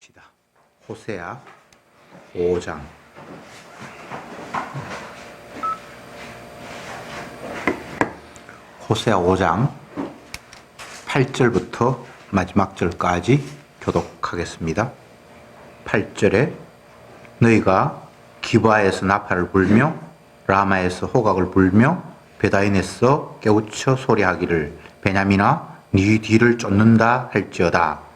봅시다. 호세아 5장. 호세아 5장 8절부터 마지막 절까지 교독하겠습니다. 8절에 너희가 기브아에서 나팔을 불며 라마에서 호각을 불며 베다인에서 깨우쳐 소리하기를 베냐민아 네 뒤를 쫓는다 할지어다.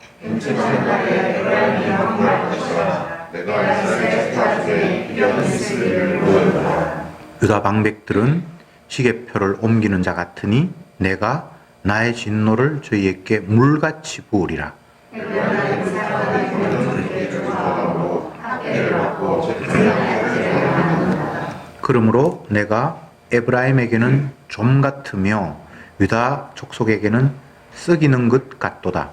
유다 방백들은 시계표를 옮기는 자 같으니 내가 나의 진노를 저희에게 물같이 부으리라. 그러므로 내가 에브라임에게는 좀 같으며 유다 족속에게는 썩이는 것 같도다.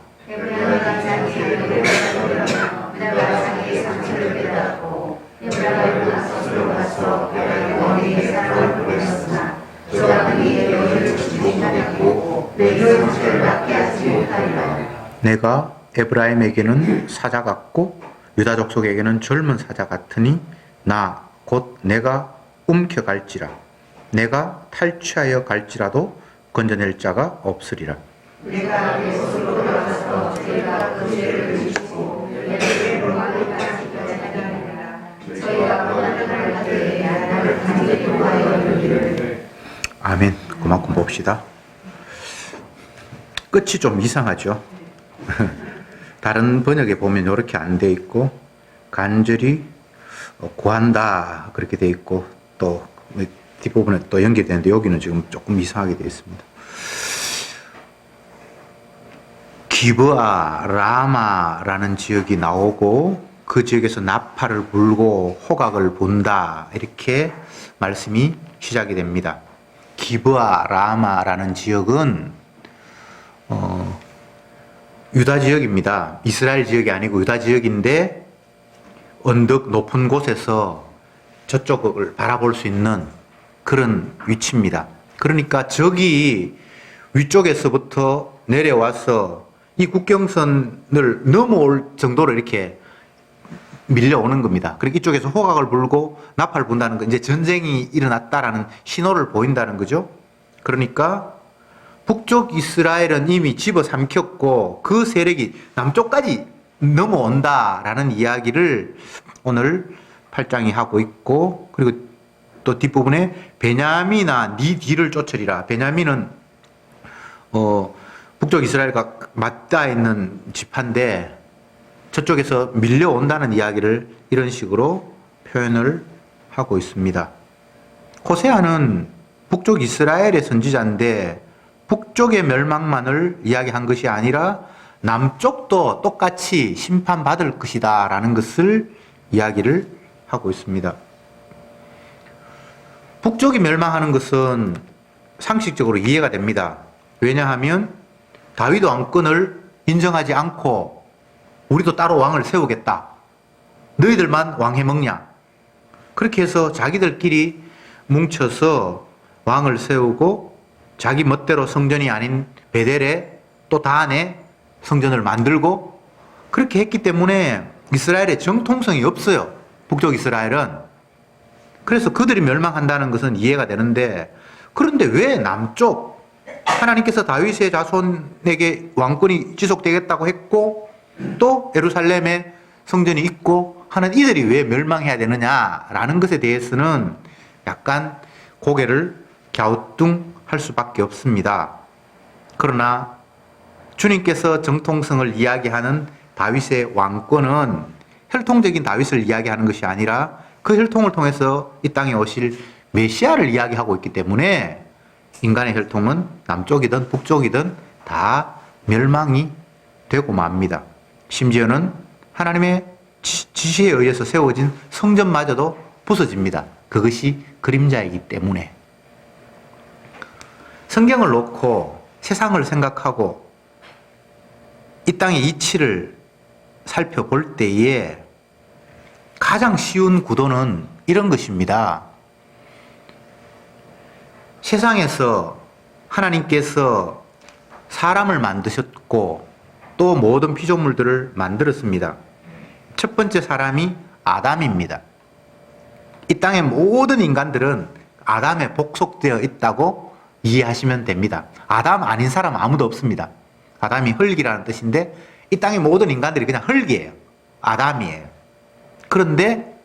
내가 에브라임에게는 사자 같고 유다 족속에게는 젊은 사자 같으니 나 곧 내가 움켜갈지라. 내가 탈취하여 갈지라도 건져낼 자가 없으리라. 내가 내 스스로 돌아가서 저희가 그 죄를 지시고 내게 로마를 가지기까지 하리라. 저희가 원하는 할 때에 나를 간절히 구하여 이르기를. 아멘. 그만큼 봅시다. 끝이 좀 이상하죠. 다른 번역에 보면 이렇게 안 돼 있고 간절히 구한다 그렇게 돼 있고 또 뒷부분에 또 연결되는데 여기는 지금 조금 이상하게 되어 있습니다. 기브아 라마라는 지역이 나오고 그 지역에서 나팔을 불고 호각을 본다 이렇게 말씀이 시작이 됩니다. 기브아 라마라는 지역은 유다 지역입니다. 이스라엘 지역이 아니고 유다 지역인데 언덕 높은 곳에서 저쪽을 바라볼 수 있는 그런 위치입니다. 그러니까 저기 위쪽에서부터 내려와서 이 국경선을 넘어올 정도로 이렇게 밀려오는 겁니다. 그리고 이쪽에서 호각을 불고 나팔을 분다는 건 이제 전쟁이 일어났다라는 신호를 보인다는 거죠. 그러니까 북쪽 이스라엘은 이미 집어삼켰고 그 세력이 남쪽까지 넘어온다라는 이야기를 오늘 8장이 하고 있고 그리고 또 뒷부분에 베냐민아 네 뒤를 쫓으리라. 베냐민은 북쪽 이스라엘과 맞닿아 있는 지파인데 저쪽에서 밀려온다는 이야기를 이런 식으로 표현을 하고 있습니다. 호세아는 북쪽 이스라엘의 선지자인데 북쪽의 멸망만을 이야기한 것이 아니라 남쪽도 똑같이 심판받을 것이다 라는 것을 이야기를 하고 있습니다. 북쪽이 멸망하는 것은 상식적으로 이해가 됩니다. 왜냐하면 다윗 왕권을 인정하지 않고 우리도 따로 왕을 세우겠다. 너희들만 왕해먹냐. 그렇게 해서 자기들끼리 뭉쳐서 왕을 세우고 자기 멋대로 성전이 아닌 베델에 또 다안에 성전을 만들고 그렇게 했기 때문에 이스라엘의 정통성이 없어요. 북쪽 이스라엘은. 그래서 그들이 멸망한다는 것은 이해가 되는데 그런데 왜 남쪽 하나님께서 다윗의 자손에게 왕권이 지속되겠다고 했고 또 예루살렘에 성전이 있고 하는 이들이 왜 멸망해야 되느냐라는 것에 대해서는 약간 고개를 갸우뚱할 수밖에 없습니다. 그러나 주님께서 정통성을 이야기하는 다윗의 왕권은 혈통적인 다윗을 이야기하는 것이 아니라 그 혈통을 통해서 이 땅에 오실 메시아를 이야기하고 있기 때문에 인간의 혈통은 남쪽이든 북쪽이든 다 멸망이 되고 맙니다. 심지어는 하나님의 지시에 의해서 세워진 성전마저도 부서집니다. 그것이 그림자이기 때문에. 성경을 놓고 세상을 생각하고 이 땅의 이치를 살펴볼 때에 가장 쉬운 구도는 이런 것입니다. 세상에서 하나님께서 사람을 만드셨고 또 모든 피조물들을 만들었습니다. 첫 번째 사람이 아담입니다. 이 땅의 모든 인간들은 아담에 복속되어 있다고 이해하시면 됩니다. 아담 아닌 사람 아무도 없습니다. 아담이 흙이라는 뜻인데 이 땅의 모든 인간들이 그냥 흙이에요. 아담이에요. 그런데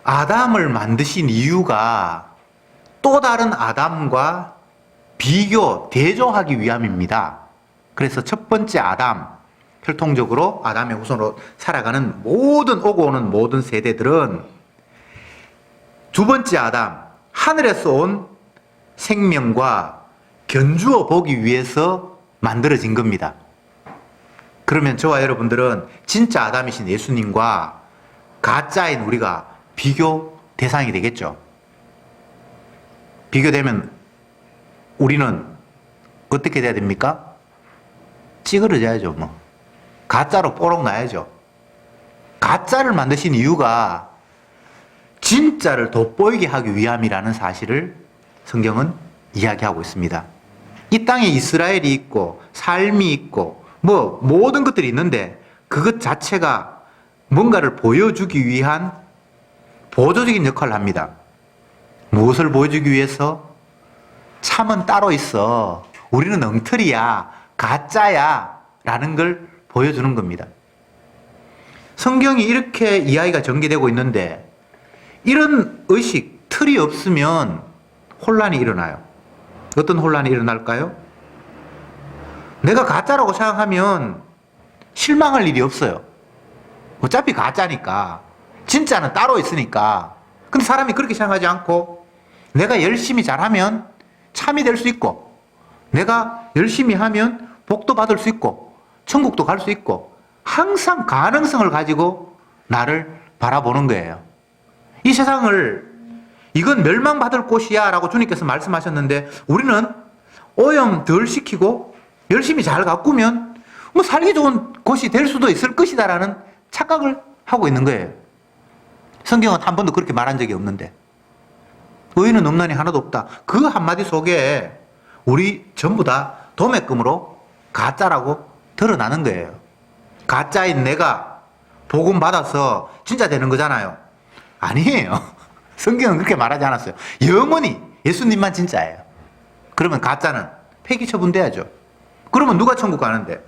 아담을 만드신 이유가 또 다른 아담과 비교, 대조하기 위함입니다. 그래서 첫 번째 아담, 혈통적으로 아담의 후손으로 살아가는 모든 오고 오는 모든 세대들은 두 번째 아담, 하늘에서 온 생명과 견주어 보기 위해서 만들어진 겁니다. 그러면 저와 여러분들은 진짜 아담이신 예수님과 가짜인 우리가 비교 대상이 되겠죠. 비교되면 우리는 어떻게 돼야 됩니까? 찌그러져야죠, 뭐. 가짜로 뽀록 나야죠. 가짜를 만드신 이유가 진짜를 돋보이게 하기 위함이라는 사실을 성경은 이야기하고 있습니다. 이 땅에 이스라엘이 있고 삶이 있고 뭐 모든 것들이 있는데 그것 자체가 뭔가를 보여주기 위한 보조적인 역할을 합니다. 무엇을 보여주기 위해서? 참은 따로 있어. 우리는 엉터리야. 가짜야. 라는 걸 보여주는 겁니다. 성경이 이렇게 이야기가 전개되고 있는데 이런 의식, 틀이 없으면 혼란이 일어나요. 어떤 혼란이 일어날까요? 내가 가짜라고 생각하면 실망할 일이 없어요. 어차피 가짜니까. 진짜는 따로 있으니까. 근데 사람이 그렇게 생각하지 않고 내가 열심히 잘하면 참이 될 수 있고 내가 열심히 하면 복도 받을 수 있고 천국도 갈 수 있고 항상 가능성을 가지고 나를 바라보는 거예요. 이 세상을 이건 멸망받을 곳이야 라고 주님께서 말씀하셨는데 우리는 오염 덜 시키고 열심히 잘 가꾸면 뭐 살기 좋은 곳이 될 수도 있을 것이다 라는 착각을 하고 있는 거예요. 성경은 한 번도 그렇게 말한 적이 없는데 의인은 없나니 하나도 없다. 그 한마디 속에 우리 전부 다 도매금으로 가짜라고 드러나는 거예요. 가짜인 내가 복음 받아서 진짜 되는 거잖아요. 아니에요. 성경은 그렇게 말하지 않았어요. 영원히 예수님만 진짜예요. 그러면 가짜는 폐기 처분돼야죠. 그러면 누가 천국 가는데?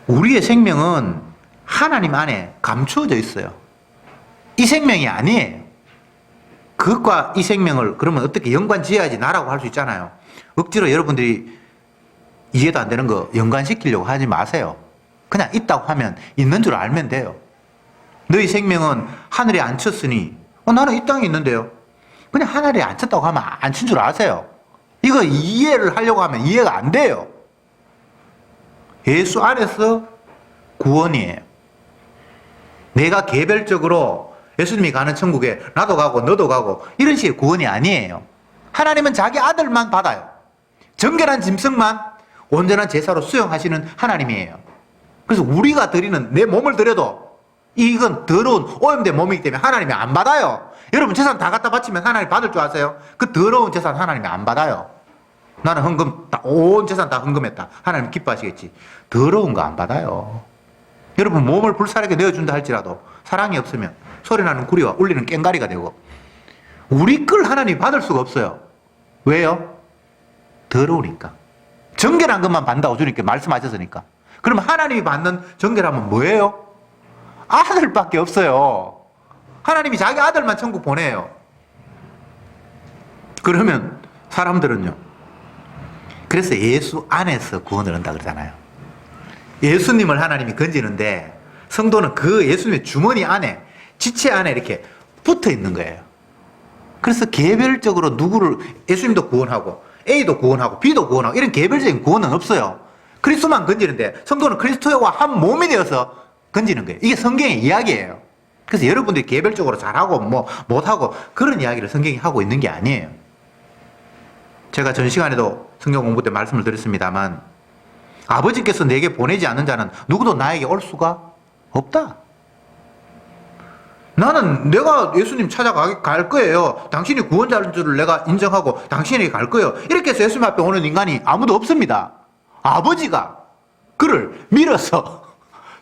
우리의 생명은 하나님 안에 감추어져 있어요. 이 생명이 아니에요. 그것과 이 생명을 그러면 어떻게 연관 지어야지 나라고 할 수 있잖아요. 억지로 여러분들이 이해도 안 되는 거 연관시키려고 하지 마세요. 그냥 있다고 하면 있는 줄 알면 돼요. 너희 생명은 하늘에 앉혔으니 나는 이 땅에 있는데요. 그냥 하늘에 앉혔다고 하면 앉힌 줄 아세요. 이거 이해를 하려고 하면 이해가 안 돼요. 예수 안에서 구원이에요. 내가 개별적으로 예수님이 가는 천국에 나도 가고 너도 가고 이런 식의 구원이 아니에요. 하나님은 자기 아들만 받아요. 정결한 짐승만 온전한 제사로 수용하시는 하나님이에요. 그래서 우리가 드리는 내 몸을 드려도 이건 더러운 오염된 몸이기 때문에 하나님이 안 받아요. 여러분 재산 다 갖다 바치면 하나님 받을 줄 아세요? 그 더러운 재산 하나님이 안 받아요. 나는 헌금 온 재산 다 헌금했다. 하나님 기뻐하시겠지. 더러운 거 안 받아요. 여러분 몸을 불사르게 내어준다 할지라도 사랑이 없으면 소리나는 구리와 울리는 꽹가리가 되고 우리 걸 하나님이 받을 수가 없어요. 왜요? 더러우니까. 정결한 것만 받는다고 주님께 말씀하셨으니까. 그러면 하나님이 받는 정결함은 뭐예요? 아들밖에 없어요. 하나님이 자기 아들만 천국 보내요. 그러면 사람들은요. 그래서 예수 안에서 구원을 한다 그러잖아요. 예수님을 하나님이 건지는데 성도는 그 예수님의 주머니 안에 지체 안에 이렇게 붙어 있는 거예요. 그래서 개별적으로 누구를 예수님도 구원하고 A도 구원하고 B도 구원하고 이런 개별적인 구원은 없어요. 그리스도만 건지는데 성도는 그리스도와 한 몸이 되어서 건지는 거예요. 이게 성경의 이야기예요. 그래서 여러분들이 개별적으로 잘하고 뭐 못하고 그런 이야기를 성경이 하고 있는 게 아니에요. 제가 전 시간에도 성경 공부 때 말씀을 드렸습니다만 아버지께서 내게 보내지 않는 자는 누구도 나에게 올 수가 없다. 나는 내가 예수님 찾아갈 거예요. 당신이 구원자인 줄을 내가 인정하고 당신에게 갈 거예요. 이렇게 해서 예수님 앞에 오는 인간이 아무도 없습니다. 아버지가 그를 밀어서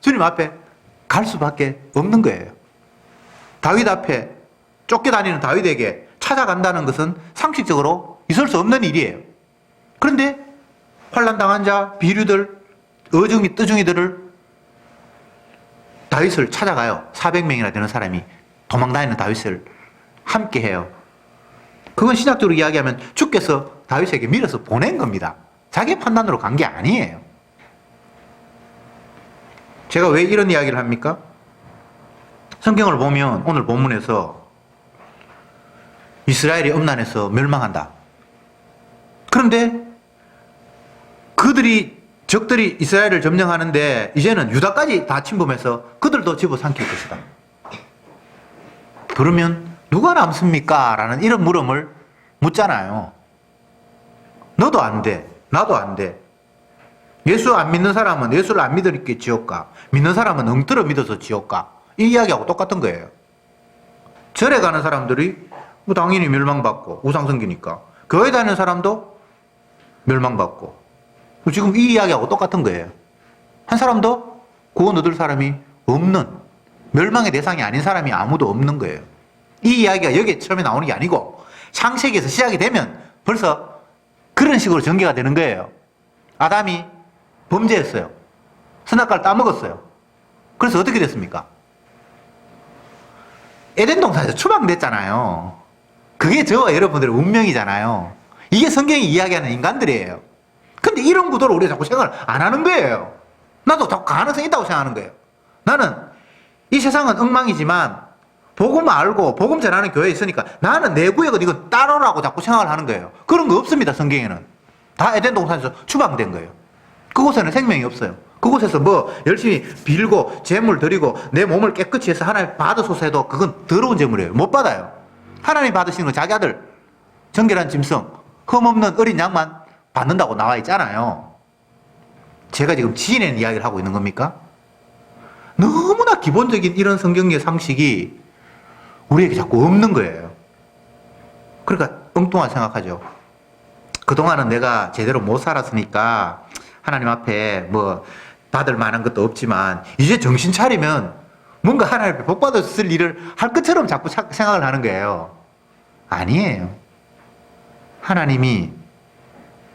주님 앞에 갈 수밖에 없는 거예요. 다윗 앞에 쫓겨다니는 다윗에게 찾아간다는 것은 상식적으로 있을 수 없는 일이에요. 그런데 환난당한 자, 비류들, 어중이, 뜨중이들을 다윗을 찾아가요. 400명이나 되는 사람이 도망다니는 다윗을 함께 해요. 그건 신학적으로 이야기하면 주께서 다윗에게 밀어서 보낸 겁니다. 자기 판단으로 간 게 아니에요. 제가 왜 이런 이야기를 합니까? 성경을 보면 오늘 본문에서 이스라엘이 음란해서 멸망한다. 그런데 적들이 이스라엘을 점령하는데 이제는 유다까지 다 침범해서 그들도 집어삼킬 것이다. 그러면 누가 남습니까? 라는 이런 물음을 묻잖아요. 너도 안 돼. 나도 안 돼. 예수 안 믿는 사람은 예수를 안 믿으니까 지옥 가. 믿는 사람은 엉터러 믿어서 지옥 가. 이 이야기하고 똑같은 거예요. 절에 가는 사람들이 뭐 당연히 멸망받고 우상 섬기니까. 교회 다니는 사람도 멸망받고. 지금 이 이야기하고 똑같은 거예요. 한 사람도 구원 얻을 사람이 없는, 멸망의 대상이 아닌 사람이 아무도 없는 거예요. 이 이야기가 여기에 처음에 나오는 게 아니고 창세기에서 시작이 되면 벌써 그런 식으로 전개가 되는 거예요. 아담이 범죄했어요. 선악과를 따먹었어요. 그래서 어떻게 됐습니까? 에덴 동산에서 추방됐잖아요. 그게 저와 여러분들의 운명이잖아요. 이게 성경이 이야기하는 인간들이에요. 근데 이런 구도로 우리가 자꾸 생각을 안 하는 거예요. 나도 자꾸 가능성이 있다고 생각하는 거예요. 나는 이 세상은 엉망이지만 복음 알고 복음 전하는 교회에 있으니까 나는 내 구역은 이건 따로라고 자꾸 생각을 하는 거예요. 그런 거 없습니다. 성경에는. 다 에덴 동산에서 추방된 거예요. 그곳에는 생명이 없어요. 그곳에서 뭐 열심히 빌고 재물 드리고 내 몸을 깨끗이 해서 하나님 받으소서 해도 그건 더러운 재물이에요. 못 받아요. 하나님 받으시는 건 자기 아들 정결한 짐승 흠없는 어린 양만 받는다고 나와 있잖아요. 제가 지금 지어낸 이야기를 하고 있는 겁니까? 너무나 기본적인 이런 성경의 상식이 우리에게 자꾸 없는 거예요. 그러니까 엉뚱하게 생각하죠. 그동안은 내가 제대로 못 살았으니까 하나님 앞에 뭐 받을 만한 것도 없지만 이제 정신 차리면 뭔가 하나님 앞에 복 받았을 일을 할 것처럼 자꾸 생각을 하는 거예요. 아니에요. 하나님이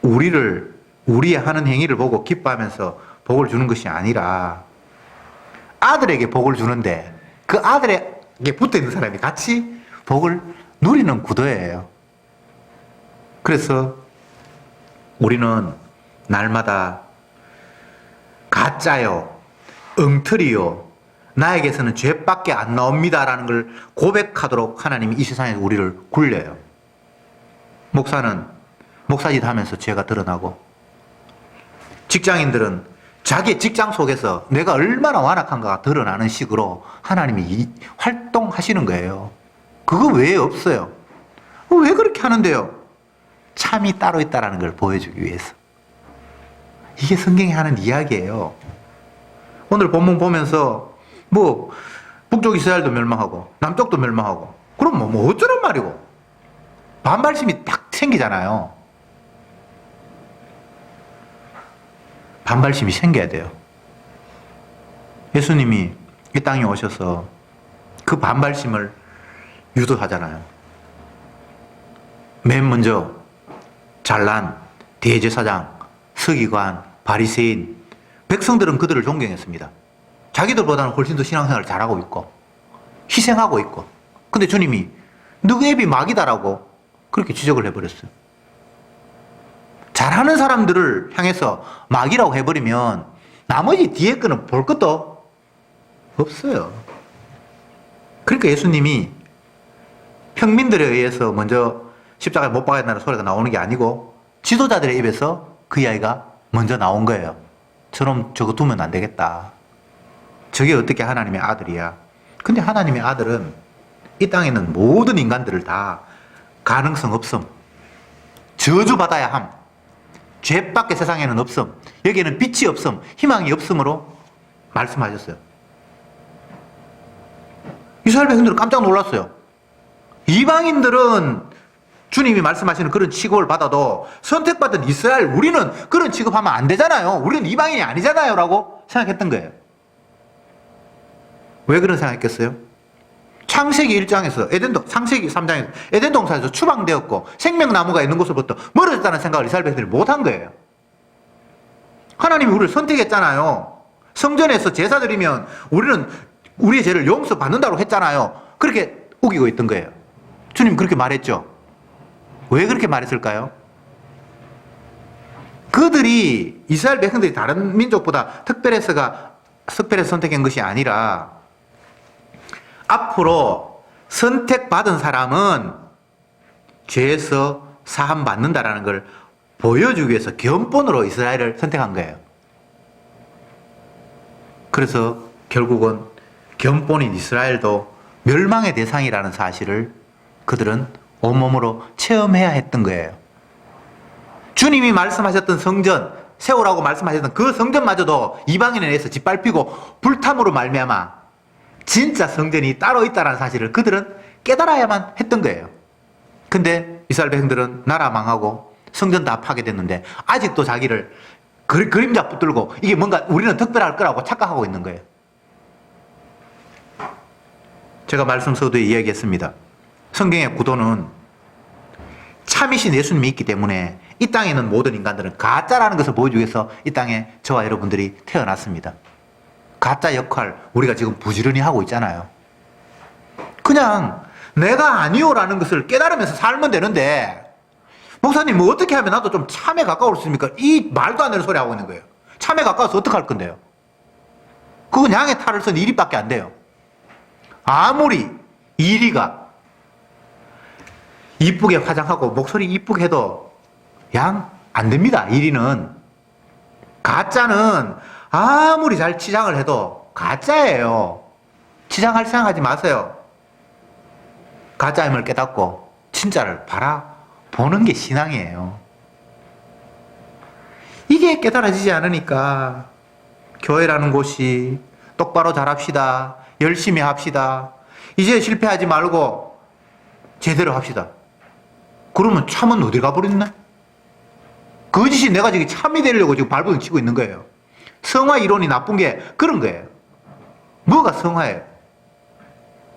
우리의 하는 행위를 보고 기뻐하면서 복을 주는 것이 아니라 아들에게 복을 주는데 그 아들에게 붙어 있는 사람이 같이 복을 누리는 구도예요. 그래서 우리는 날마다 가짜요, 엉터리요, 나에게서는 죄밖에 안 나옵니다라는 걸 고백하도록 하나님이 이 세상에서 우리를 굴려요. 목사는 목사짓 하면서 죄가 드러나고, 직장인들은 자기 직장 속에서 내가 얼마나 완악한가가 드러나는 식으로 하나님이 활동하시는 거예요. 그거 외에 없어요. 왜 그렇게 하는데요? 참이 따로 있다는 걸 보여주기 위해서. 이게 성경이 하는 이야기예요. 오늘 본문 보면서 뭐 북쪽 이스라엘도 멸망하고 남쪽도 멸망하고 그럼 뭐 어쩌란 말이고 반발심이 딱 생기잖아요. 반발심이 생겨야 돼요. 예수님이 이 땅에 오셔서 그 반발심을 유도하잖아요. 맨 먼저 잘난 대제사장, 서기관, 바리새인, 백성들은 그들을 존경했습니다. 자기들보다는 훨씬 더 신앙생활을 잘하고 있고 희생하고 있고. 근데 주님이 너희 애비 마귀다라고 그렇게 지적을 해버렸어요. 잘하는 사람들을 향해서 마귀라고 해버리면 나머지 뒤에 거는 볼 것도 없어요. 그러니까 예수님이 평민들에 의해서 먼저 십자가에 못 박아야 한다는 소리가 나오는 게 아니고 지도자들의 입에서 그 이야기가 먼저 나온 거예요. 저놈 저거 두면 안 되겠다. 저게 어떻게 하나님의 아들이야. 근데 하나님의 아들은 이 땅에 있는 모든 인간들을 다 가능성 없음, 저주받아야 함, 죄밖에 세상에는 없음, 여기에는 빛이 없음, 희망이 없음으로 말씀하셨어요. 이스라엘 백성들은 깜짝 놀랐어요. 이방인들은 주님이 말씀하시는 그런 취급을 받아도 선택받은 이스라엘 우리는 그런 취급하면 안 되잖아요. 우리는 이방인이 아니잖아요 라고 생각했던 거예요. 왜 그런 생각했겠어요? 창세기 1장에서 창세기 3장에서 에덴 동산에서 추방되었고 생명나무가 있는 곳으로부터 멀어졌다는 생각을 이스라엘 백성들이 못한 거예요. 하나님이 우리를 선택했잖아요. 성전에서 제사 드리면 우리는 우리의 죄를 용서받는다고 했잖아요. 그렇게 우기고 있던 거예요. 주님 그렇게 말했죠. 왜 그렇게 말했을까요? 그들이 이스라엘 백성들이 다른 민족보다 특별해서 선택한 것이 아니라 앞으로 선택받은 사람은 죄에서 사함 받는다라는 걸 보여주기 위해서 견본으로 이스라엘을 선택한 거예요. 그래서 결국은 견본인 이스라엘도 멸망의 대상이라는 사실을 그들은 온몸으로 체험해야 했던 거예요. 주님이 말씀하셨던 성전, 세우라고 말씀하셨던 그 성전마저도 이방인에 의해서 짓밟히고 불탐으로 말미암아 진짜 성전이 따로 있다는 사실을 그들은 깨달아야만 했던 거예요. 근데 이스라엘 백성들은 나라 망하고 성전 다 파괴됐는데 아직도 자기를 그림자 붙들고 이게 뭔가 우리는 특별할 거라고 착각하고 있는 거예요. 제가 말씀 서두에 이야기했습니다. 성경의 구도는 참이신 예수님이 있기 때문에 이 땅에 있는 모든 인간들은 가짜라는 것을 보여주기 위해서 이 땅에 저와 여러분들이 태어났습니다. 가짜 역할 우리가 지금 부지런히 하고 있잖아요. 그냥 내가 아니요라는 것을 깨달으면서 살면 되는데 목사님 뭐 어떻게 하면 나도 좀 참에 가까울 수 있습니까? 이 말도 안 되는 소리 하고 있는 거예요. 참에 가까워서 어떡할 건데요? 그건 양의 탈을 쓴 이리밖에 안 돼요. 아무리 이리가 이쁘게 화장하고 목소리 이쁘게 해도 양 안 됩니다. 이리는. 가짜는 아무리 잘 치장을 해도 가짜예요. 치장할 생각하지 마세요. 가짜임을 깨닫고 진짜를 바라보는 게 신앙이에요. 이게 깨달아지지 않으니까 교회라는 곳이 똑바로 잘합시다. 열심히 합시다. 이제 실패하지 말고 제대로 합시다. 그러면 참은 어디 가버렸나? 거짓이 내가 지금 참이 되려고 지금 발버둥 치고 있는 거예요. 성화 이론이 나쁜 게 그런 거예요. 뭐가 성화예요?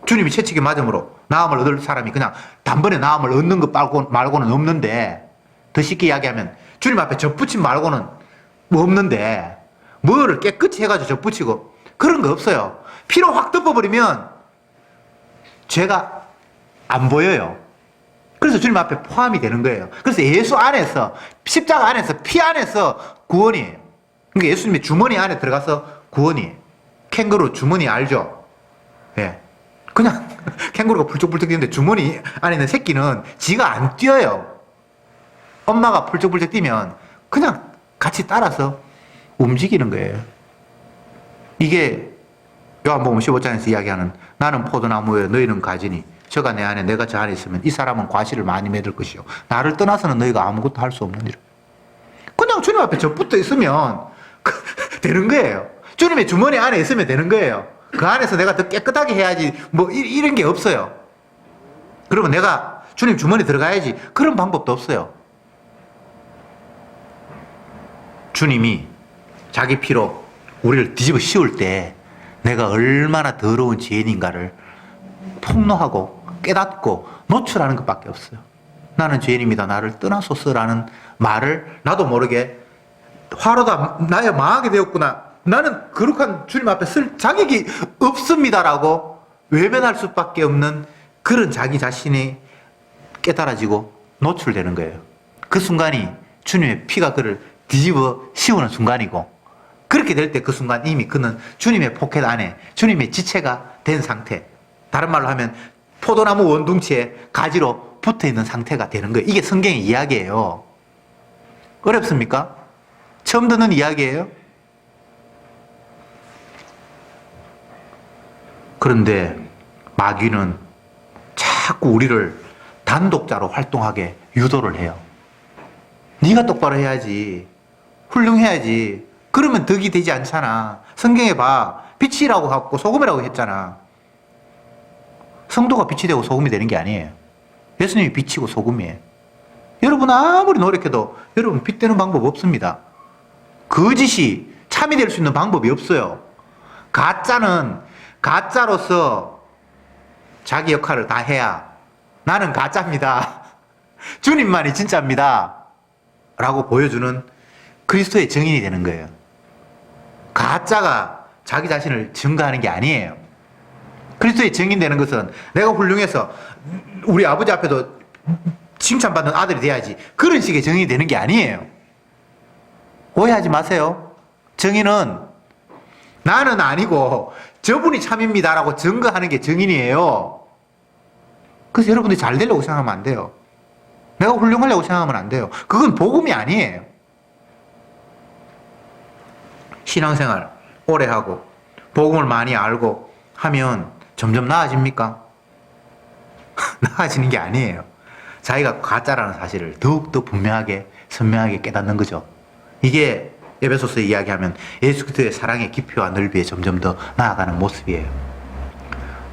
주님이 채찍에 맞음으로 나음을 얻을 사람이 그냥 단번에 나음을 얻는 것 말고는 없는데, 더 쉽게 이야기하면 주님 앞에 접붙임 말고는 뭐 없는데 뭐를 깨끗이 해가지고 접붙이고 그런 거 없어요. 피로 확 덮어버리면 죄가 안 보여요. 그래서 주님 앞에 포함이 되는 거예요. 그래서 예수 안에서, 십자가 안에서, 피 안에서 구원이에요. 그러니까 예수님의 주머니 안에 들어가서 구원이에요. 캥거루 주머니 알죠? 예. 그냥 캥거루가 불쩍불쩍 뛰는데 주머니 안에 있는 새끼는 지가 안 뛰어요. 엄마가 불쩍불쩍 뛰면 그냥 같이 따라서 움직이는 거예요. 이게 요한복음 15장에서 이야기하는 나는 포도나무에 너희는 가지니 저가 내 안에 내가 저 안에 있으면 이 사람은 과실을 많이 맺을 것이요 나를 떠나서는 너희가 아무것도 할 수 없느니라. 그냥 주님 앞에 저 붙어 있으면 되는 거예요. 주님의 주머니 안에 있으면 되는 거예요. 그 안에서 내가 더 깨끗하게 해야지 뭐 이런 게 없어요. 그러면 내가 주님 주머니 들어가야지 그런 방법도 없어요. 주님이 자기 피로 우리를 뒤집어 씌울 때 내가 얼마나 더러운 죄인인가를 폭로하고 깨닫고 노출하는 것밖에 없어요. 나는 죄인입니다. 나를 떠나소서라는 말을 나도 모르게 화로다 나야 망하게 되었구나. 나는 거룩한 주님 앞에 쓸 자격이 없습니다라고 외면할 수밖에 없는 그런 자기 자신이 깨달아지고 노출되는 거예요. 그 순간이 주님의 피가 그를 뒤집어 씌우는 순간이고, 그렇게 될 때 그 순간 이미 그는 주님의 포켓 안에 주님의 지체가 된 상태, 다른 말로 하면 포도나무 원둥치에 가지로 붙어있는 상태가 되는 거예요. 이게 성경의 이야기예요. 어렵습니까? 처음 듣는 이야기예요? 그런데 마귀는 자꾸 우리를 단독자로 활동하게 유도를 해요. 네가 똑바로 해야지. 훌륭해야지. 그러면 덕이 되지 않잖아. 성경에 봐. 빛이라고 하고 소금이라고 했잖아. 성도가 빛이 되고 소금이 되는 게 아니에요. 예수님이 빛이고 소금이에요. 여러분 아무리 노력해도 여러분 빛 되는 방법 없습니다. 거짓이 참이 될 수 있는 방법이 없어요. 가짜는 가짜로서 자기 역할을 다 해야 나는 가짜입니다. 주님만이 진짜입니다. 라고 보여주는 그리스도의 증인이 되는 거예요. 가짜가 자기 자신을 증거하는 게 아니에요. 그리스도의 증인 되는 것은 내가 훌륭해서 우리 아버지 앞에도 칭찬받는 아들이 돼야지, 그런 식의 증인이 되는 게 아니에요. 오해하지 마세요. 증인은 나는 아니고 저분이 참입니다라고 증거하는 게 증인이에요. 그래서 여러분들이 잘 되려고 생각하면 안 돼요. 내가 훌륭하려고 생각하면 안 돼요. 그건 복음이 아니에요. 신앙생활 오래 하고 복음을 많이 알고 하면 점점 나아집니까? 나아지는 게 아니에요. 자기가 가짜라는 사실을 더욱더 분명하게 선명하게 깨닫는 거죠. 이게 에베소서 이야기하면 예수 그리스도의 사랑의 깊이와 넓이에 점점 더 나아가는 모습이에요.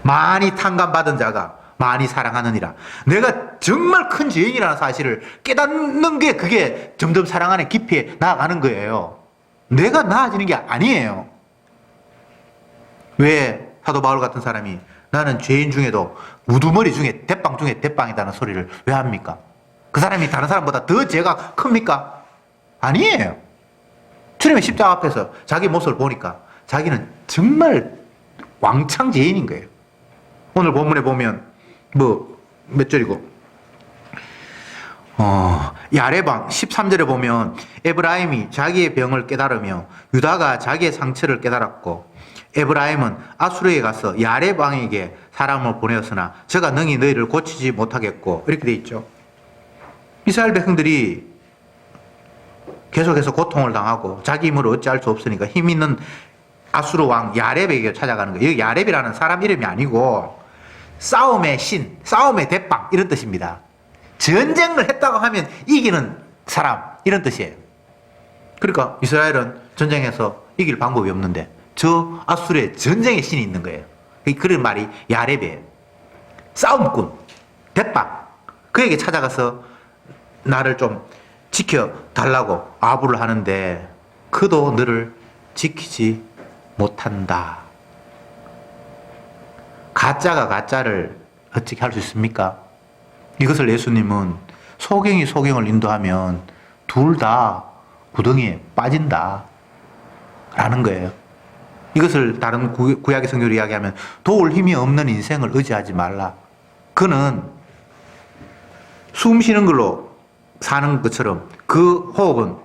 많이 탕감받은 자가 많이 사랑하느니라. 내가 정말 큰 죄인이라는 사실을 깨닫는 게 그게 점점 사랑하는 깊이에 나아가는 거예요. 내가 나아지는 게 아니에요. 왜 사도 바울 같은 사람이 나는 죄인 중에도 우두머리 중에 대빵 중에 대빵이다는 소리를 왜 합니까? 그 사람이 다른 사람보다 더 죄가 큽니까? 아니에요. 주님의 십자가 앞에서 자기 모습을 보니까 자기는 정말 왕창 죄인인 거예요. 오늘 본문에 보면 몇 절이고 야레방 13절에 보면 에브라임이 자기의 병을 깨달으며 유다가 자기의 상처를 깨달았고 에브라임은 아수르에 가서 야레방에게 사람을 보내었으나 저가 능히 너희를 고치지 못하겠고, 이렇게 돼 있죠. 이스라엘 백성들이 계속해서 고통을 당하고 자기 힘으로 어찌할 수 없으니까 힘 있는 아수르 왕 야렙에게 찾아가는 거예요. 여기 야렙이라는 사람 이름이 아니고 싸움의 신, 싸움의 대빵 이런 뜻입니다. 전쟁을 했다고 하면 이기는 사람 이런 뜻이에요. 그러니까 이스라엘은 전쟁에서 이길 방법이 없는데 저 아수르의 전쟁의 신이 있는 거예요. 그런 말이 야렙이에요. 싸움꾼, 대빵. 그에게 찾아가서 나를 좀 지켜달라고 아부를 하는데 그도 너를 지키지 못한다. 가짜가 가짜를 어떻게 할 수 있습니까? 이것을 예수님은 소경이 소경을 인도하면 둘 다 구덩이에 빠진다 라는 거예요. 이것을 다른 구약의 성경으로 이야기하면 도울 힘이 없는 인생을 의지하지 말라. 그는 숨 쉬는 걸로 사는 것처럼 그 호흡은,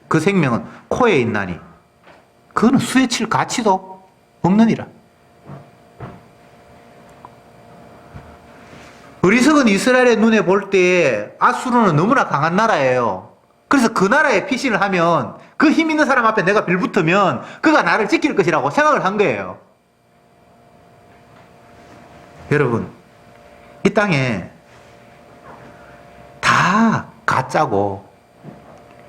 그 생명은 코에 있나니 그거는 수에 칠 가치도 없느니라. 어리석은 이스라엘의 눈에 볼 때에 아수르는 너무나 강한 나라예요. 그래서 그 나라에 피신을 하면 그 힘 있는 사람 앞에 내가 빌붙으면 그가 나를 지킬 것이라고 생각을 한 거예요. 여러분, 이 땅에 다 가짜고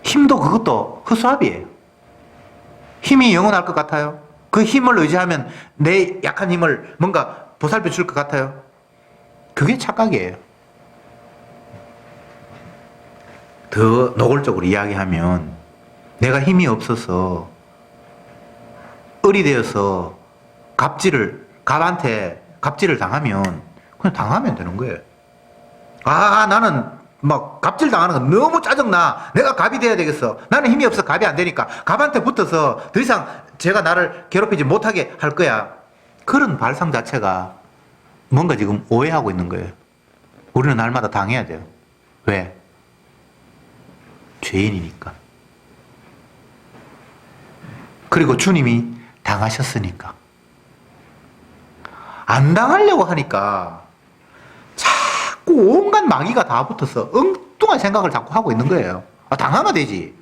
힘도 그것도 허수아비예요. 힘이 영원할 것 같아요? 그 힘을 의지하면 내 약한 힘을 뭔가 보살펴 줄 것 같아요? 그게 착각이에요. 더 노골적으로 이야기하면 내가 힘이 없어서 어리되어서 갑한테 갑질을 당하면 그냥 당하면 되는 거예요. 나는 막 갑질 당하는 거 너무 짜증나. 내가 갑이 돼야 되겠어. 나는 힘이 없어 갑이 안 되니까 갑한테 붙어서 더 이상 제가 나를 괴롭히지 못하게 할 거야. 그런 발상 자체가 뭔가 지금 오해하고 있는 거예요. 우리는 날마다 당해야 돼요. 왜? 죄인이니까. 그리고 주님이 당하셨으니까. 안 당하려고 하니까 자꾸 온갖 마귀가 다 붙어서 엉뚱한 생각을 자꾸 하고 있는 거예요. 당하면 되지.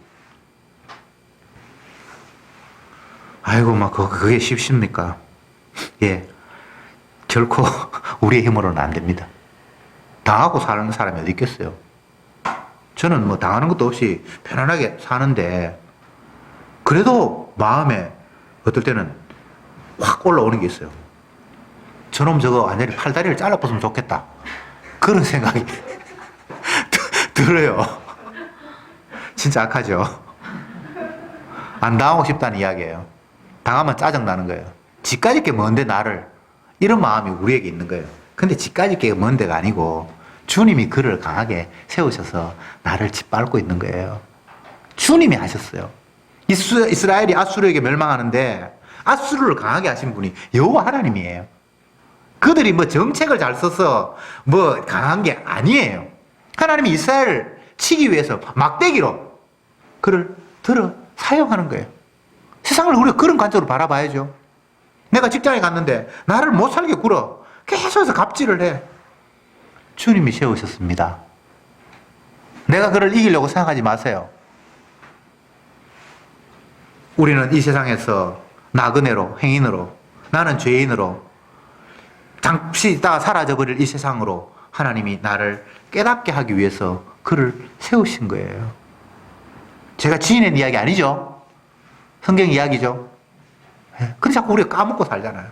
아이고, 그게 쉽습니까? 예. 결코 우리의 힘으로는 안 됩니다. 당하고 사는 사람이 어디 있겠어요? 저는 당하는 것도 없이 편안하게 사는데, 그래도 마음에 어떨 때는 확 올라오는 게 있어요. 저놈 저거 완전히 팔다리를 잘라버렸으면 좋겠다. 그런 생각이 들어요. 진짜 악하죠? 안 당하고 싶다는 이야기예요. 당하면 짜증나는 거예요. 지까지 게 뭔데 나를 이런 마음이 우리에게 있는 거예요. 근데 집까지 게 먼 데가 아니고 주님이 그를 강하게 세우셔서 나를 짓밟고 있는 거예요. 주님이 하셨어요. 이스라엘이 아수르에게 멸망하는데 아수르를 강하게 하신 분이 여호와 하나님이에요. 그들이 뭐 정책을 잘 써서 뭐 강한 게 아니에요. 하나님이 이스라엘을 치기 위해서 막대기로 그를 들어 사용하는 거예요. 세상을 우리가 그런 관점으로 바라봐야죠. 내가 직장에 갔는데 나를 못 살게 굴어. 계속해서 갑질을 해. 주님이 세우셨습니다. 내가 그를 이기려고 생각하지 마세요. 우리는 이 세상에서 나그네로, 행인으로, 나는 죄인으로 잠시 있다가 사라져버릴 이 세상으로 하나님이 나를 깨닫게 하기 위해서 그를 세우신 거예요. 제가 지어낸 이야기 아니죠? 성경 이야기죠? 그래서 자꾸 우리가 까먹고 살잖아요.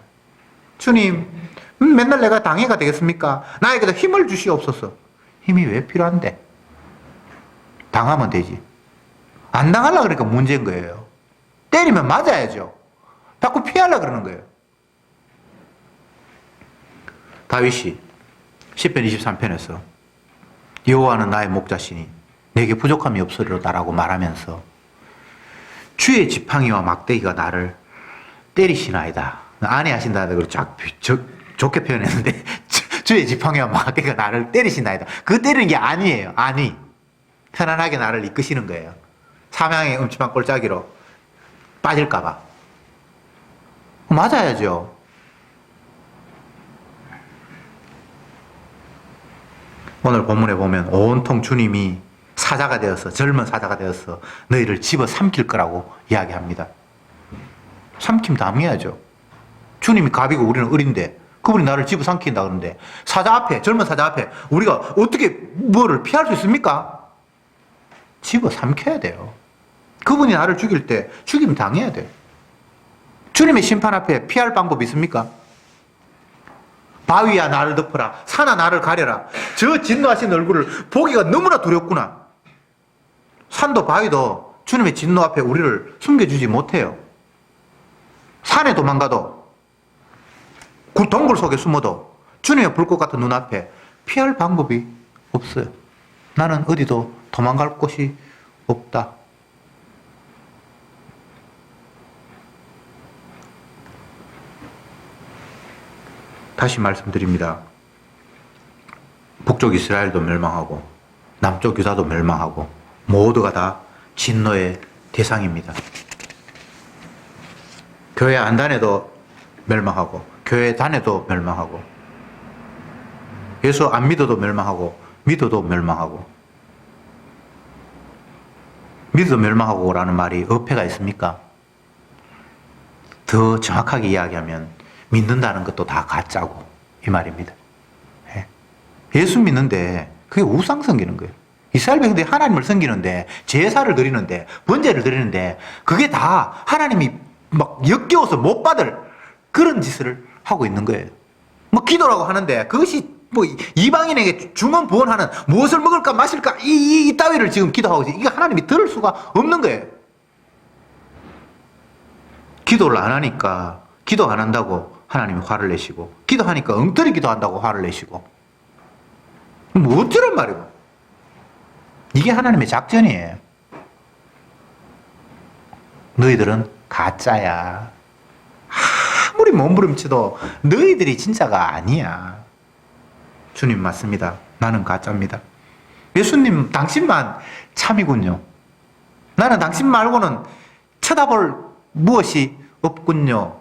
주님, 맨날 내가 당해가 되겠습니까? 나에게도 힘을 주시옵소서. 힘이 왜 필요한데? 당하면 되지. 안 당하려고 그러니까 문제인 거예요. 때리면 맞아야죠. 자꾸 피하려고 그러는 거예요. 다윗이 시편 23편에서 여호와는 나의 목자시니 내게 부족함이 없으리로다라고 말하면서 주의 지팡이와 막대기가 나를 때리시나이다. 안해하신다는 걸 쫙 좋게 표현했는데 주의 지팡이와 막대기가 나를 때리시나이다. 그 때리는 게 아니에요. 아니. 편안하게 나를 이끄시는 거예요. 사망의 음침한 꼴짜기로 빠질까 봐. 맞아야죠. 오늘 본문에 보면 온통 주님이 사자가 되어서, 젊은 사자가 되어서 너희를 집어 삼킬 거라고 이야기합니다. 삼킴 당해야죠. 주님이 갑이고 우리는 을인데 그분이 나를 집어 삼킨다 그러는데 사자 앞에, 젊은 사자 앞에 우리가 어떻게 뭐를 피할 수 있습니까? 집어 삼켜야 돼요. 그분이 나를 죽일 때 죽임 당해야 돼요. 주님의 심판 앞에 피할 방법이 있습니까? 바위야 나를 덮어라. 산아 나를 가려라. 저 진노하신 얼굴을 보기가 너무나 두렵구나. 산도 바위도 주님의 진노 앞에 우리를 숨겨주지 못해요. 산에 도망가도 동굴 속에 숨어도 주님의 불꽃 같은 눈앞에 피할 방법이 없어요. 나는 어디도 도망갈 곳이 없다. 다시 말씀드립니다. 북쪽 이스라엘도 멸망하고 남쪽 유다도 멸망하고 모두가 다 진노의 대상입니다. 교회 안 다녀도 멸망하고 교회 다녀도 멸망하고 예수 안 믿어도 멸망하고 믿어도 멸망하고 믿어도 멸망하고 라는 말이 어폐가 있습니까? 더 정확하게 이야기하면 믿는다는 것도 다 가짜고 이 말입니다. 예수 믿는데 그게 우상 섬기는 거예요. 이스라엘 백성들이 하나님을 섬기는데 제사를 드리는데 번제를 드리는데 그게 다 하나님이 막 역겨워서 못 받을 그런 짓을 하고 있는 거예요. 뭐 기도라고 하는데 그것이 뭐 이방인에게 중언 부언하는 무엇을 먹을까 마실까 이 따위를 지금 기도하고 있어요. 이게 하나님이 들을 수가 없는 거예요. 기도를 안 하니까 기도 안 한다고 하나님이 화를 내시고 기도하니까 엉터리 기도한다고 화를 내시고 뭐 어쩌란 말이고. 이게 하나님의 작전이에요. 너희들은 가짜야. 아무리 몸부림쳐도 너희들이 진짜가 아니야. 주님 맞습니다. 나는 가짜입니다. 예수님 당신만 참이군요. 나는 당신 말고는 쳐다볼 무엇이 없군요.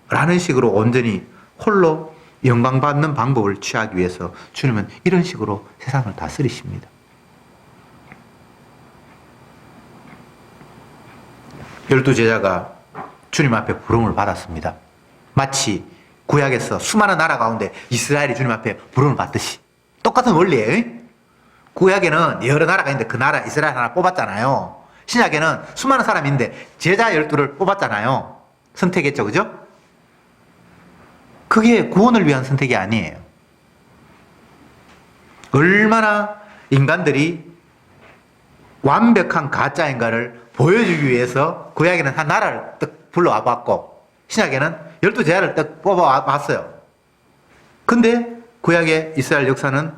라는 식으로 온전히 홀로 영광받는 방법을 취하기 위해서 주님은 이런 식으로 세상을 다스리십니다. 열두 제자가 주님 앞에 부름을 받았습니다. 마치 구약에서 수많은 나라 가운데 이스라엘이 주님 앞에 부름을 받듯이 똑같은 원리예요. 구약에는 여러 나라가 있는데 그 나라 이스라엘 하나 뽑았잖아요. 신약에는 수많은 사람이 있는데 제자 12를 뽑았잖아요. 선택했죠, 그죠? 그게 구원을 위한 선택이 아니에요. 얼마나 인간들이 완벽한 가짜인가를 보여주기 위해서 구약에는 한 나라를 딱 불러와 봤고 신약에는 12제자를 딱 뽑아봤어요. 근데 구약의 이스라엘 역사는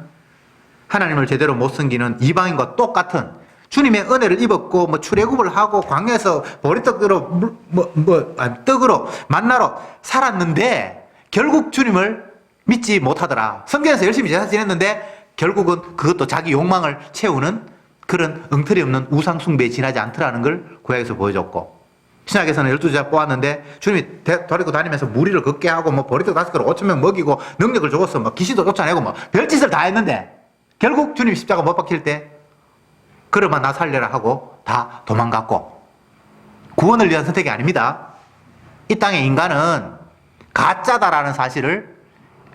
하나님을 제대로 못 섬기는 이방인과 똑같은 주님의 은혜를 입었고 뭐 출애굽을 하고 광야에서 보리떡으로 떡으로 만나러 살았는데 결국 주님을 믿지 못하더라. 성경에서 열심히 제사 지냈는데 결국은 그것도 자기 욕망을 채우는 그런 엉터리 없는 우상 숭배에 지나지 않더라는 걸 구약에서 보여줬고, 신약에서는 12제자 뽑았는데 주님이 데리고 다니면서 무리를 걷게 하고 뭐 보리떡 5개로 5,000명 먹이고 능력을 줘서 뭐 귀신도 쫓아내고 뭐 별짓을 다 했는데 결국 주님 십자가 못 박힐 때 그러면 나 살려라 하고 다 도망갔고, 구원을 위한 선택이 아닙니다. 이 땅의 인간은 가짜다라는 사실을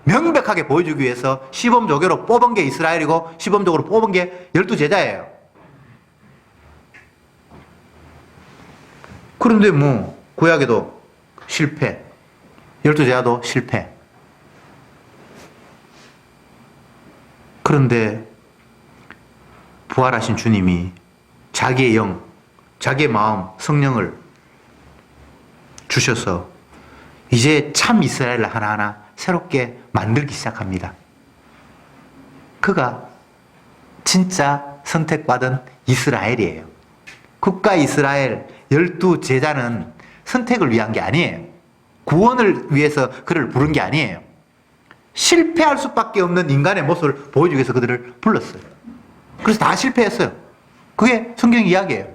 명백하게 보여주기 위해서 시범조교로 뽑은 게 이스라엘이고 시범적으로 뽑은 게 12제자예요. 그런데 뭐 구약에도 실패, 12제자도 실패. 그런데 부활하신 주님이 자기의 영, 자기의 마음, 성령을 주셔서 이제 참 이스라엘을 하나하나 새롭게 만들기 시작합니다. 그가 진짜 선택받은 이스라엘이에요. 국가 이스라엘 12제자는 선택을 위한 게 아니에요. 구원을 위해서 그를 부른 게 아니에요. 실패할 수밖에 없는 인간의 모습을 보여주기 위해서 그들을 불렀어요. 그래서 다 실패했어요. 그게 성경 이야기예요.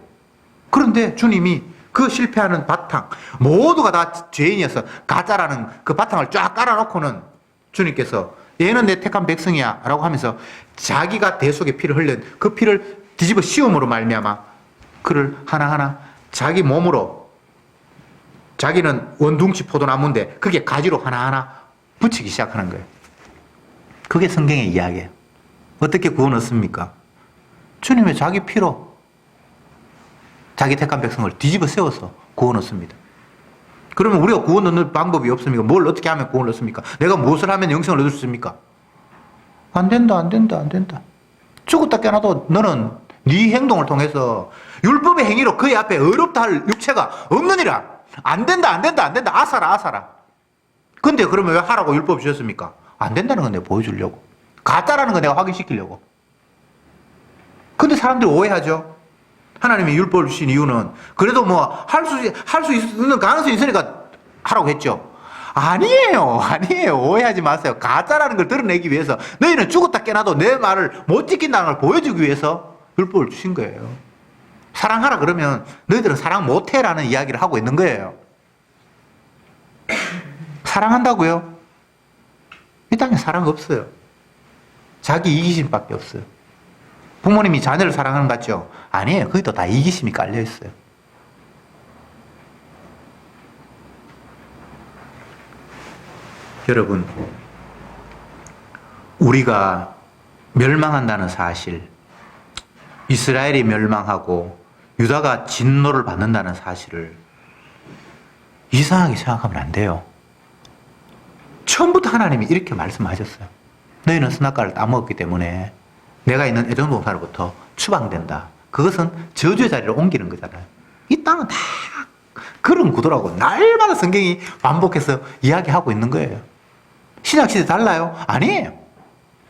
그런데 주님이 그 실패하는 바탕, 모두가 다 죄인이어서 가짜라는 그 바탕을 쫙 깔아놓고는 주님께서 얘는 내 택한 백성이야 라고 하면서 자기가 대속의 피를 흘린 그 피를 뒤집어 씌움으로 말미암아 그를 하나하나 자기 몸으로, 자기는 원둥치 포도나무인데 그게 가지로 하나하나 붙이기 시작하는 거예요. 그게 성경의 이야기예요. 어떻게 구원 얻습니까? 주님의 자기 피로 자기 택한 백성을 뒤집어 세워서 구원 얻습니다. 그러면 우리가 구원 얻는 방법이 없습니까? 뭘 어떻게 하면 구원 얻습니까? 내가 무엇을 하면 영생을 얻을 수 있습니까? 안 된다, 안 된다, 안 된다. 죽었다 깨어나도 너는 네 행동을 통해서 율법의 행위로 그의 앞에 어렵다 할 육체가 없느니라. 안 된다, 안 된다, 안 된다. 아사라, 아사라. 근데 그러면 왜 하라고 율법 주셨습니까? 안 된다는 건 내가 보여주려고. 가짜라는 건 내가 확인시키려고. 근데 사람들이 오해하죠. 하나님이 율법을 주신 이유는 그래도 뭐 할 수 있는 가능성이 있으니까 하라고 했죠. 아니에요. 아니에요. 오해하지 마세요. 가짜라는 걸 드러내기 위해서, 너희는 죽었다 깨나도 내 말을 못 지킨다는 걸 보여주기 위해서 율법을 주신 거예요. 사랑하라 그러면 너희들은 사랑 못해라는 이야기를 하고 있는 거예요. 사랑한다고요? 이 땅에 사랑 없어요. 자기 이기심밖에 없어요. 부모님이 자녀를 사랑하는 것 같죠? 아니에요. 거기도 다 이기심이 깔려 있어요. 여러분, 우리가 멸망한다는 사실, 이스라엘이 멸망하고 유다가 진노를 받는다는 사실을 이상하게 생각하면 안 돼요. 처음부터 하나님이 이렇게 말씀하셨어요. 너희는 선악과를 따먹었기 때문에 내가 있는 에덴 동산으로부터 추방된다. 그것은 저주의 자리로 옮기는 거잖아요. 이 땅은 다 그런 구도라고 날마다 성경이 반복해서 이야기하고 있는 거예요. 신약시대 달라요? 아니에요.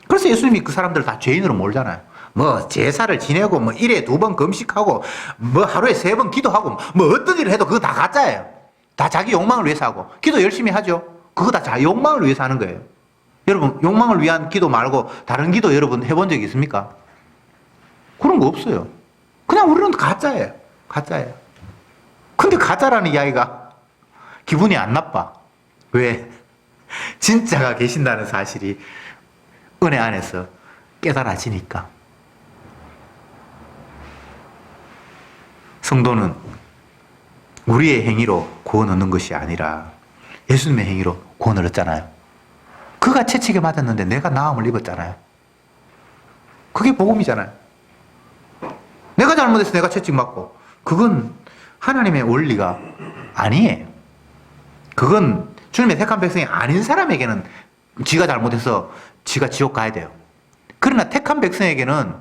그래서 예수님이 그 사람들을 다 죄인으로 몰잖아요. 뭐 제사를 지내고 뭐 일에 2번 금식하고 뭐 하루에 3번 기도하고 뭐 어떤 일을 해도 그거 다 가짜예요. 다 자기 욕망을 위해서 하고, 기도 열심히 하죠. 그거 다 자기 욕망을 위해서 하는 거예요. 여러분, 욕망을 위한 기도 말고 다른 기도 여러분 해본 적 있습니까? 그런 거 없어요. 그냥 우리는 가짜예요. 가짜예요. 근데 가짜라는 이야기가 기분이 안 나빠. 왜? 진짜가 계신다는 사실이 은혜 안에서 깨달아지니까. 성도는 우리의 행위로 구원 얻는 것이 아니라 예수님의 행위로 구원을 얻잖아요. 그가 채찍에 맞았는데 내가 나음을 입었잖아요. 그게 복음이잖아요. 내가 잘못해서 내가 채찍 맞고, 그건 하나님의 원리가 아니에요. 그건 주님의 택한 백성이 아닌 사람에게는 지가 잘못해서 지가 지옥 가야 돼요. 그러나 택한 백성에게는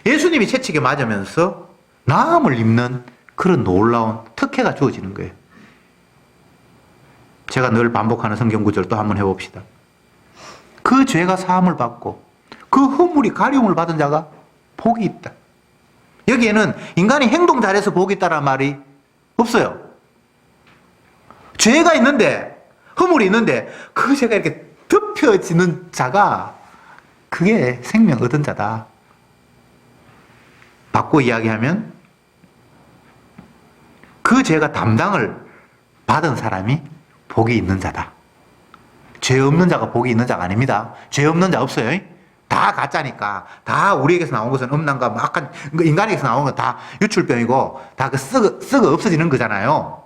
예수님이 채찍에 맞으면서 나음을 입는 그런 놀라운 특혜가 주어지는 거예요. 제가 늘 반복하는 성경 구절 또 한번 해봅시다. 그 죄가 사함을 받고 그 허물이 가려움을 받은 자가 복이 있다. 여기에는 인간이 행동 잘해서 복이 있다는 말이 없어요. 죄가 있는데, 허물이 있는데 그 죄가 이렇게 덮여지는 자가 그게 생명 얻은 자다. 바꿔 이야기하면 그 죄가 담당을 받은 사람이 복이 있는 자다. 죄 없는 자가 복이 있는 자가 아닙니다. 죄 없는 자 없어요. 다 가짜니까. 다 우리에게서 나온 것은 음란과 악한, 인간에게서 나온 건 다 유출병이고 다 그 썩어 없어지는 거잖아요.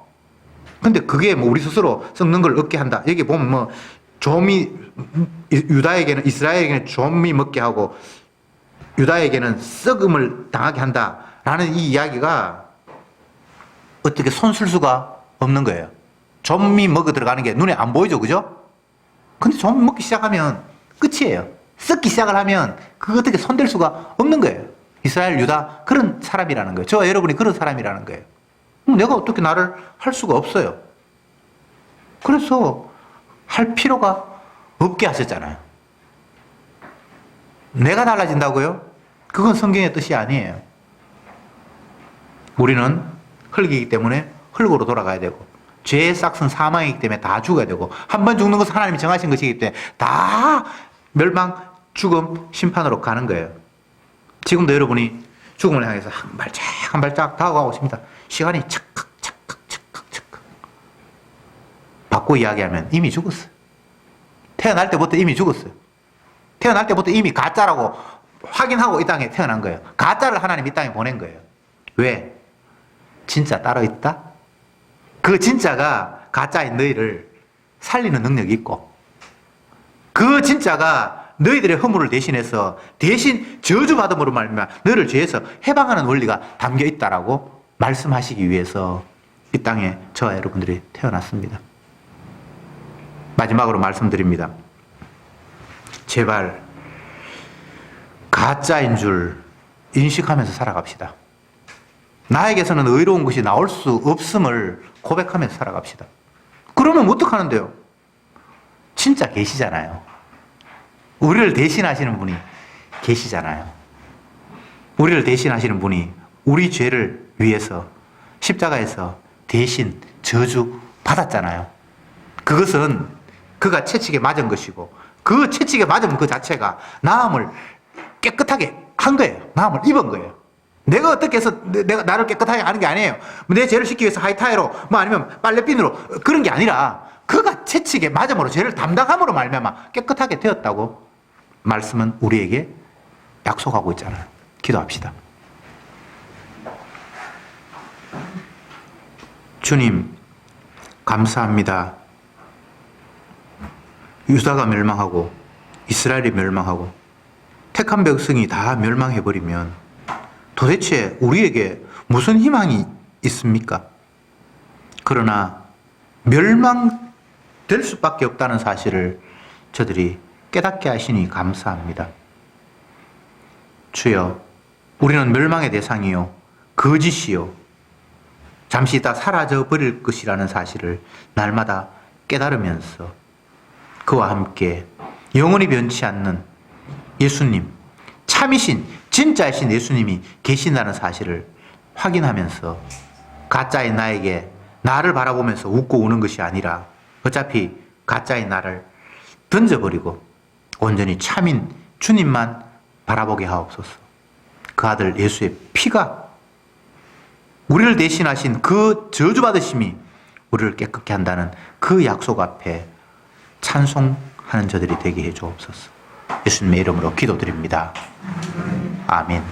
근데 그게 뭐 우리 스스로 썩는 걸 얻게 한다. 여기 보면 뭐 조미, 유다에게는, 이스라엘에게는 조미 먹게 하고 유다에게는 썩음을 당하게 한다라는 이 이야기가 어떻게 손쓸 수가 없는 거예요. 조미 먹어 들어가는 게 눈에 안 보이죠, 그죠? 근데 조미 먹기 시작하면 끝이에요. 썩기 시작을 하면 그거 어떻게 손댈 수가 없는 거예요. 이스라엘, 유다 그런 사람이라는 거예요. 저와 여러분이 그런 사람이라는 거예요. 내가 어떻게 나를 할 수가 없어요. 그래서 할 필요가 없게 하셨잖아요. 내가 달라진다고요? 그건 성경의 뜻이 아니에요. 우리는 흙이기 때문에 흙으로 돌아가야 되고 죄의 싹은 사망이기 때문에 다 죽어야 되고 한 번 죽는 것은 하나님이 정하신 것이기 때문에 다 멸망, 죽음, 심판으로 가는 거예요. 지금도 여러분이 죽음을 향해서 한 발짝 한 발짝 다가가고 있습니다. 시간이 착각 바꿔 이야기하면 이미 죽었어요. 태어날 때부터 이미 죽었어요. 태어날 때부터 이미 가짜라고 확인하고 이 땅에 태어난 거예요. 가짜를 하나님 이 땅에 보낸 거예요. 왜? 진짜 따로 있다? 그 진짜가 가짜인 너희를 살리는 능력이 있고 그 진짜가 너희들의 허물을 대신해서 대신 저주받음으로 말미암아 너희를 죄에서 해방하는 원리가 담겨 있다라고 말씀하시기 위해서 이 땅에 저와 여러분들이 태어났습니다. 마지막으로 말씀드립니다. 제발 가짜인 줄 인식하면서 살아갑시다. 나에게서는 의로운 것이 나올 수 없음을 고백하면서 살아갑시다. 그러면 어떡하는데요? 진짜 계시잖아요. 우리를 대신하시는 분이 계시잖아요. 우리를 대신하시는 분이 우리 죄를 위해서 십자가에서 대신 저주 받았잖아요. 그것은 그가 채찍에 맞은 것이고 그 채찍에 맞은 그 자체가 나음을 깨끗하게 한 거예요. 나음을 입은 거예요. 내가 어떻게 해서 내가 나를 깨끗하게 하는 게 아니에요. 내 죄를 씻기 위해서 하이타이로 뭐 아니면 빨래비누로 그런 게 아니라 그가 채찍에 맞음으로 죄를 담당함으로 말미암아 깨끗하게 되었다고 말씀은 우리에게 약속하고 있잖아요. 기도합시다. 주님 감사합니다. 유다가 멸망하고 이스라엘이 멸망하고 택한 백성이 다 멸망해버리면 도대체 우리에게 무슨 희망이 있습니까? 그러나 멸망될 수밖에 없다는 사실을 저들이 깨닫게 하시니 감사합니다. 주여, 우리는 멸망의 대상이요 거짓이요 잠시 있다 사라져 버릴 것이라는 사실을 날마다 깨달으면서 그와 함께 영원히 변치 않는 예수님, 참이신 진짜이신 예수님이 계신다는 사실을 확인하면서 가짜인 나에게 나를 바라보면서 웃고 우는 것이 아니라 어차피 가짜인 나를 던져버리고 온전히 참인 주님만 바라보게 하옵소서. 그 아들 예수의 피가 우리를 대신하신 그 저주받으심이 우리를 깨끗게 한다는 그 약속 앞에 찬송하는 저들이 되게 해 주옵소서. 예수님의 이름으로 기도드립니다. 아멘.